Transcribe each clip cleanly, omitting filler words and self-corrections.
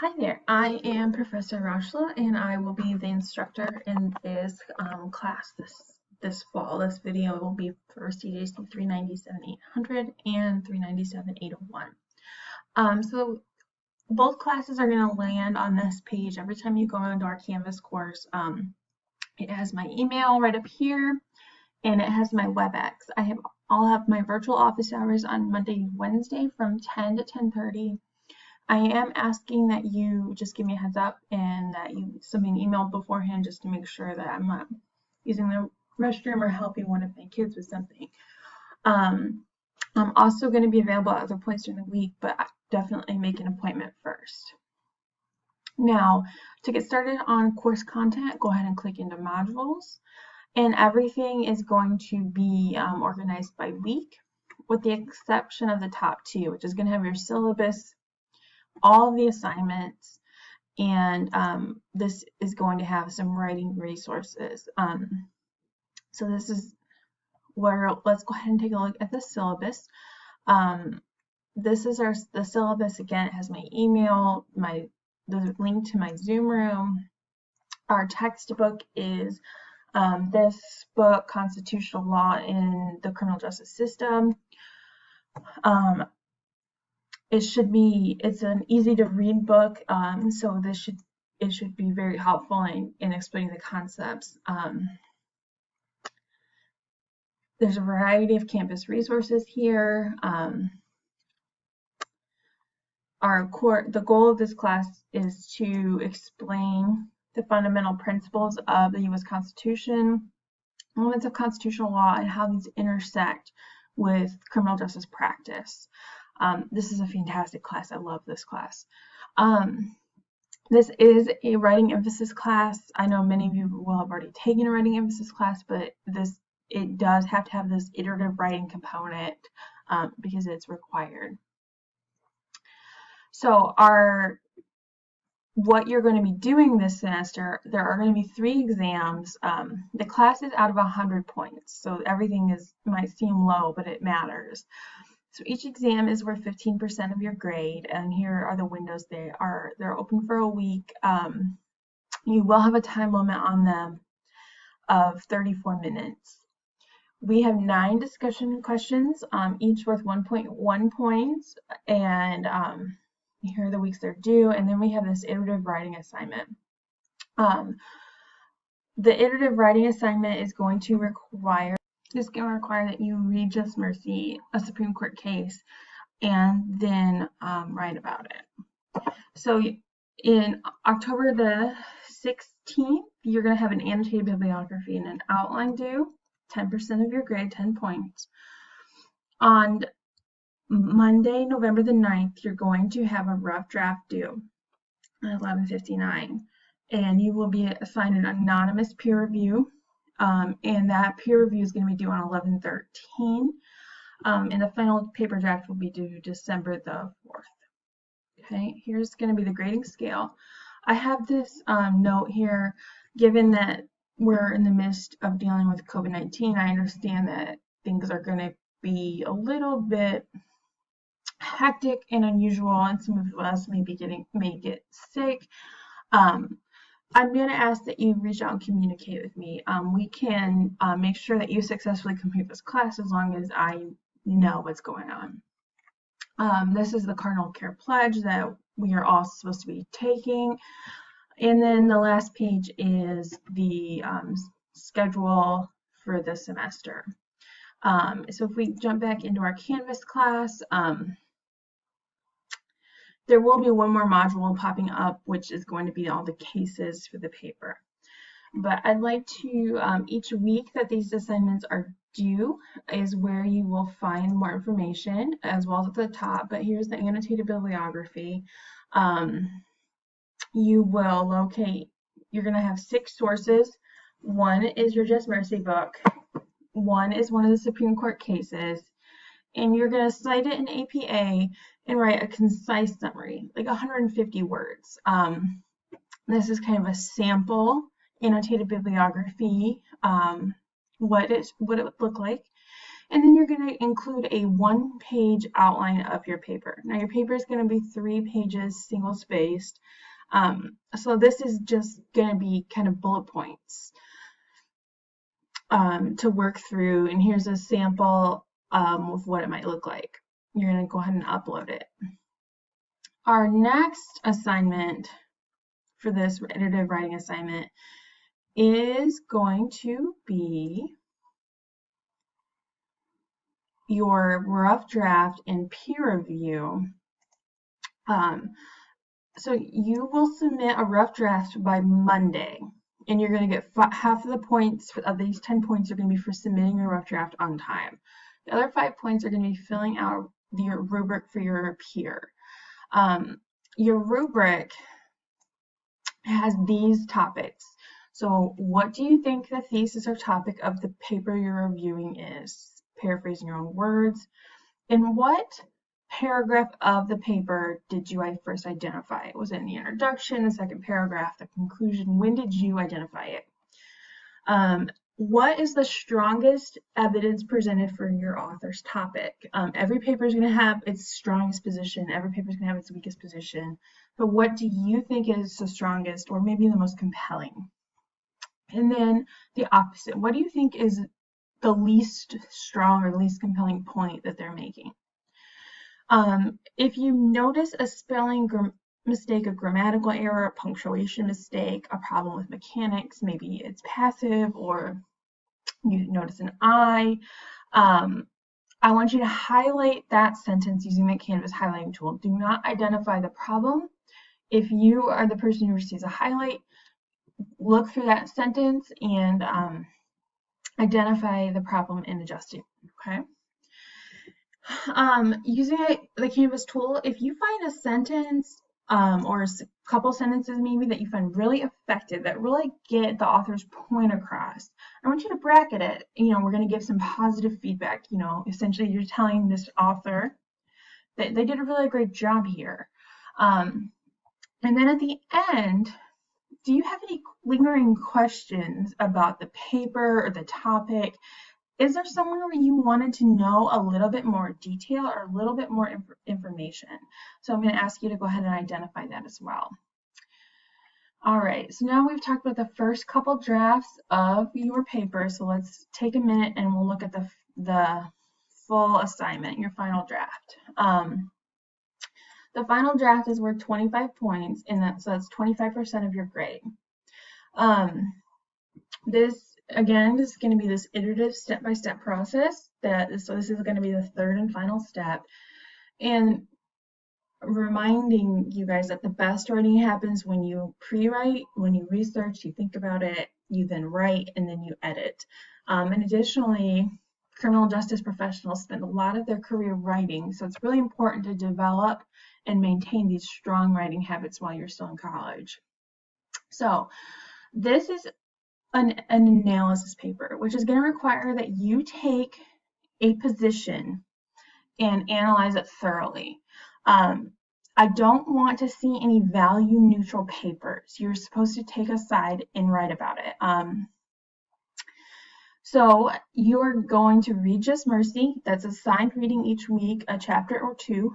Hi there, I am Professor Rashla and I will be the instructor in this class this fall. This video will be for CJC 397-800 and 397-801. So both classes are going to land on this page every time you go into our Canvas course. It has my email right up here and it has my WebEx. I'll have my virtual office hours on Monday, Wednesday from 10 to 10:30. I am asking that you just give me a heads up and that you send me an email beforehand just to make sure that I'm not using the restroom or helping one of my kids with something. I'm also going to be available at other points during the week, but definitely make an appointment first. Now, to get started on course content, go ahead and click into modules, and everything is going to be organized by week, with the exception of the top two, which is going to have your syllabus, all of the assignments, and this is going to have some writing resources. So this is where, let's go ahead and take a look at the syllabus. This is the syllabus. Again, it has my email, the link to my Zoom room. Our textbook is this book, Constitutional Law in the Criminal Justice System. It's an easy to read book, so it should be very helpful in explaining the concepts. There's a variety of campus resources here. The goal of this class is to explain the fundamental principles of the U.S. Constitution, elements of constitutional law, and how these intersect with criminal justice practice. This is a fantastic class. I love this class. This is a writing emphasis class. I know many of you will have already taken a writing emphasis class, but it does have to have this iterative writing component because it's required. So what you're going to be doing this semester, there are going to be 3 exams. The class is out of 100 points, so everything might seem low, but it matters. So each exam is worth 15% of your grade, and here are the windows. They're open for a week. You will have a time limit on them of 34 minutes. We have 9 discussion questions, each worth 1.1 points, and here are the weeks they're due, and then we have this iterative writing assignment. The iterative writing assignment is going to require that you read Just Mercy, a Supreme Court case, and then write about it. So in October the 16th, you're going to have an annotated bibliography and an outline due, 10% of your grade, 10 points. On Monday, November the 9th, you're going to have a rough draft due at 11:59, and you will be assigned an anonymous peer review. And that peer review is going to be due on 11/13, and the final paper draft will be due December the 4th. Okay, here's going to be the grading scale. I have this note here, given that we're in the midst of dealing with COVID-19, I understand that things are going to be a little bit hectic and unusual, and some of us may get sick. I'm going to ask that you reach out and communicate with me. We can make sure that you successfully complete this class as long as I know what's going on. This is the Cardinal Care Pledge that we are all supposed to be taking. And then the last page is the schedule for the semester. So if we jump back into our Canvas class, there will be one more module popping up, which is going to be all the cases for the paper. But I'd like to, each week that these assignments are due is where you will find more information, as well as at the top. But here's the annotated bibliography. You're going to have 6 sources. One is your Just Mercy book. One is one of the Supreme Court cases. And you're going to cite it in APA and write a concise summary, like 150 words. This is kind of a sample annotated bibliography, what it would look like. And then you're going to include a 1-page outline of your paper. Now your paper is going to be 3 pages, single spaced. So this is just going to be kind of bullet points to work through. And here's a sample of what it might look like. You're going to go ahead and upload it. Our next assignment for this iterative writing assignment is going to be your rough draft and peer review. So you will submit a rough draft by Monday, and you're going to get half of the points of these 10 points are going to be for submitting your rough draft on time. The other 5 points are going to be filling out your rubric for your peer. Your rubric has these topics. So what do you think the thesis or topic of the paper you're reviewing is? Paraphrasing your own words. In what paragraph of the paper did you first identify it? Was it in the introduction, the second paragraph, the conclusion? When did you identify it? What is the strongest evidence presented for your author's topic? Every paper is going to have its strongest position. Every paper is going to have its weakest position. But what do you think is the strongest or maybe the most compelling? And then the opposite. What do you think is the least strong or least compelling point that they're making? If you notice a spelling mistake, a grammatical error, a punctuation mistake, a problem with mechanics, maybe it's passive, or you notice an I want you to highlight that sentence using the Canvas highlighting tool. Do not identify the problem. If you are the person who receives a highlight, look through that sentence and identify the problem and adjust it, okay? Using the Canvas tool, if you find a sentence or a couple sentences maybe that you find really effective, that really get the author's point across, I want you to bracket it. We're going to give some positive feedback. Essentially you're telling this author that they did a really great job here. And then at the end, do you have any lingering questions about the paper or the topic? Is there somewhere where you wanted to know a little bit more detail or a little bit more information? So I'm going to ask you to go ahead and identify that as well. All right, so now we've talked about the first couple drafts of your paper. So let's take a minute and we'll look at the full assignment, your final draft. The final draft is worth 25 points, and so that's 25% of your grade. This is going to be this iterative step-by-step process. So this is going to be the third and final step. And reminding you guys that the best writing happens when you pre-write, when you research, you think about it, you then write, and then you edit. And additionally, criminal justice professionals spend a lot of their career writing, so it's really important to develop and maintain these strong writing habits while you're still in college. So this is an analysis paper, which is going to require that you take a position and analyze it thoroughly. I don't want to see any value neutral papers. You're supposed to take a side and write about it. So you're going to read Just Mercy. That's assigned reading each week, a chapter or two.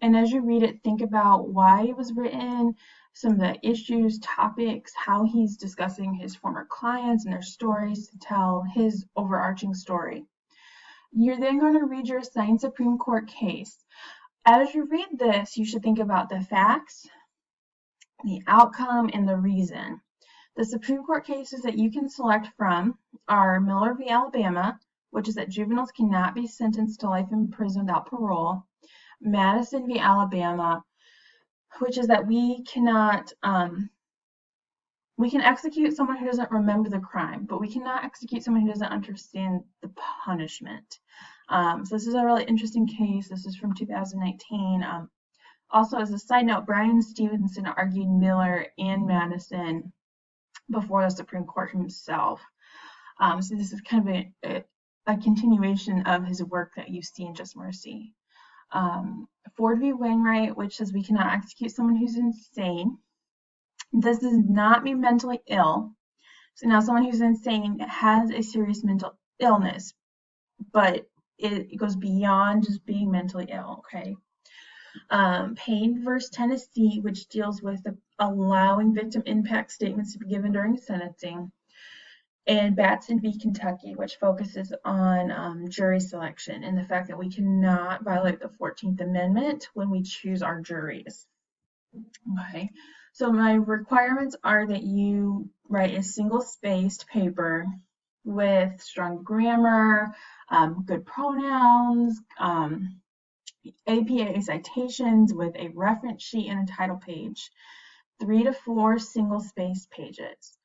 And as you read it, think about why it was written, some of the issues, topics, how he's discussing his former clients and their stories to tell his overarching story. You're then going to read your assigned Supreme Court case. As you read this, you should think about the facts, the outcome, and the reason. The Supreme Court cases that you can select from are Miller v. Alabama, which is that juveniles cannot be sentenced to life in prison without parole. Madison v. Alabama, which is that we can execute someone who doesn't remember the crime, but we cannot execute someone who doesn't understand the punishment. So this is a really interesting case. This is from 2019. Also, as a side note, Brian Stevenson argued Miller and Madison before the Supreme Court himself. So this is kind of a continuation of his work that you see in Just Mercy. Ford v. Wainwright, which says we cannot execute someone who's insane. This does not mean mentally ill. So now someone who's insane has a serious mental illness. but it goes beyond just being mentally ill, okay? Payne versus Tennessee, which deals with allowing victim impact statements to be given during sentencing, and Batson v. Kentucky, which focuses on jury selection and the fact that we cannot violate the 14th Amendment when we choose our juries. Okay, so my requirements are that you write a single-spaced paper with strong grammar, good pronouns, APA citations with a reference sheet and a title page, 3 to 4 single-spaced pages.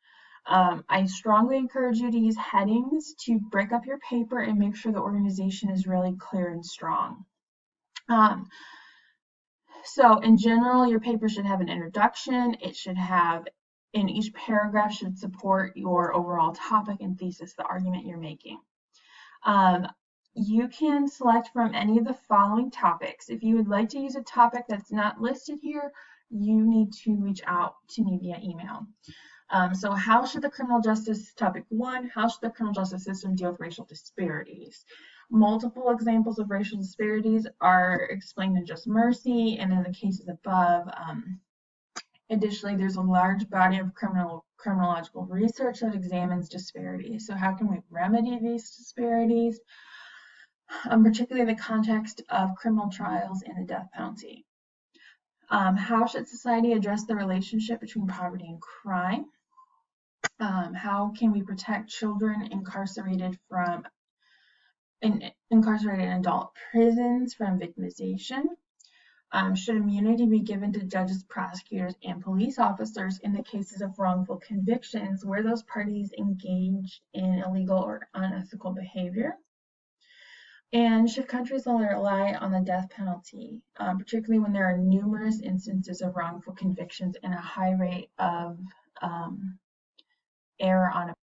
I strongly encourage you to use headings to break up your paper and make sure the organization is really clear and strong. So in general, your paper should have an introduction. It should have, in each paragraph, should support your overall topic and thesis, the argument you're making. You can select from any of the following topics. If you would like to use a topic that's not listed here, you need to reach out to me via email. So how should the criminal justice, topic 1, how should the criminal justice system deal with racial disparities? Multiple examples of racial disparities are explained in Just Mercy and in the cases above. Additionally, there's a large body of criminological research that examines disparities. So how can we remedy these disparities, particularly in the context of criminal trials and the death penalty? How should society address the relationship between poverty and crime? How can we protect children incarcerated in adult prisons from victimization? Should immunity be given to judges, prosecutors, and police officers in the cases of wrongful convictions where those parties engaged in illegal or unethical behavior? And should countries rely on the death penalty, particularly when there are numerous instances of wrongful convictions and a high rate of error on it?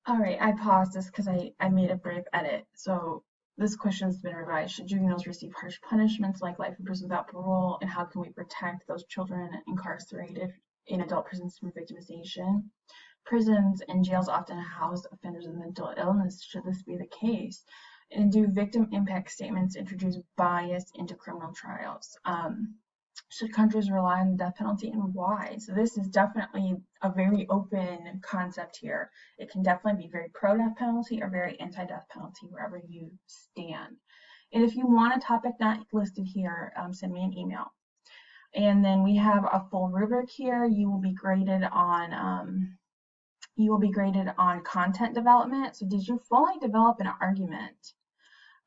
All right, I paused this because I made a brief edit. So this question has been revised. Should juveniles receive harsh punishments like life in prison without parole? And how can we protect those children incarcerated in adult prisons from victimization? Prisons and jails often house offenders with mental illness. Should this be the case? And do victim impact statements introduce bias into criminal trials? Should countries rely on the death penalty, and why? So this is definitely a very open concept here. It can definitely be very pro-death penalty or very anti-death penalty, wherever you stand. And if you want a topic not listed here, send me an email. And then we have a full rubric here. You will be graded on content development. So did you fully develop an argument?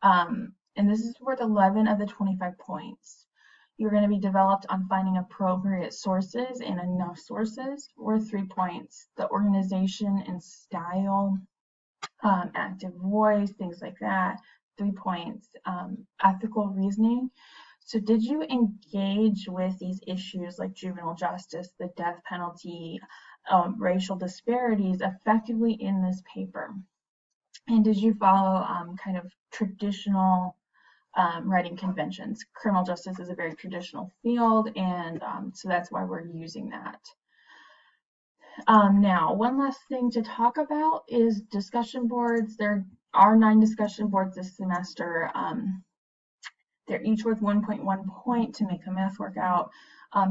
And this is worth 11 of the 25 points. You're going to be developed on finding appropriate sources and enough sources, worth 3 points. The organization and style, active voice, things like that, 3 points. Ethical reasoning. So did you engage with these issues like juvenile justice, the death penalty, racial disparities effectively in this paper? And did you follow kind of traditional writing conventions? Criminal justice is a very traditional field, and so that's why we're using that. Now, one last thing to talk about is discussion boards. There are 9 discussion boards this semester. They're each worth 1.1 point to make the math work out.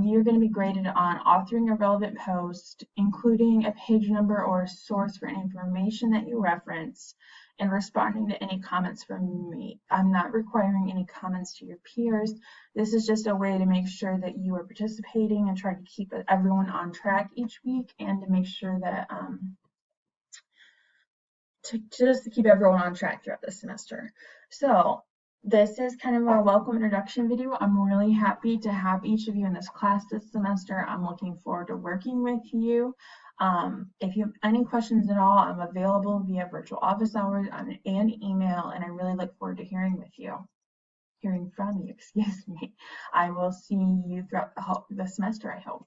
You're going to be graded on authoring a relevant post, including a page number or a source for any information that you reference, and responding to any comments from me. I'm not requiring any comments to your peers. This is just a way to make sure that you are participating and trying to keep everyone on track each week, and to make sure that to keep everyone on track throughout the semester. So this is kind of a welcome introduction video. I'm really happy to have each of you in this class this semester. I'm looking forward to working with you. If you have any questions at all, I'm available via virtual office hours and email, and I really look forward to hearing from you, excuse me. I will see you throughout the semester, I hope.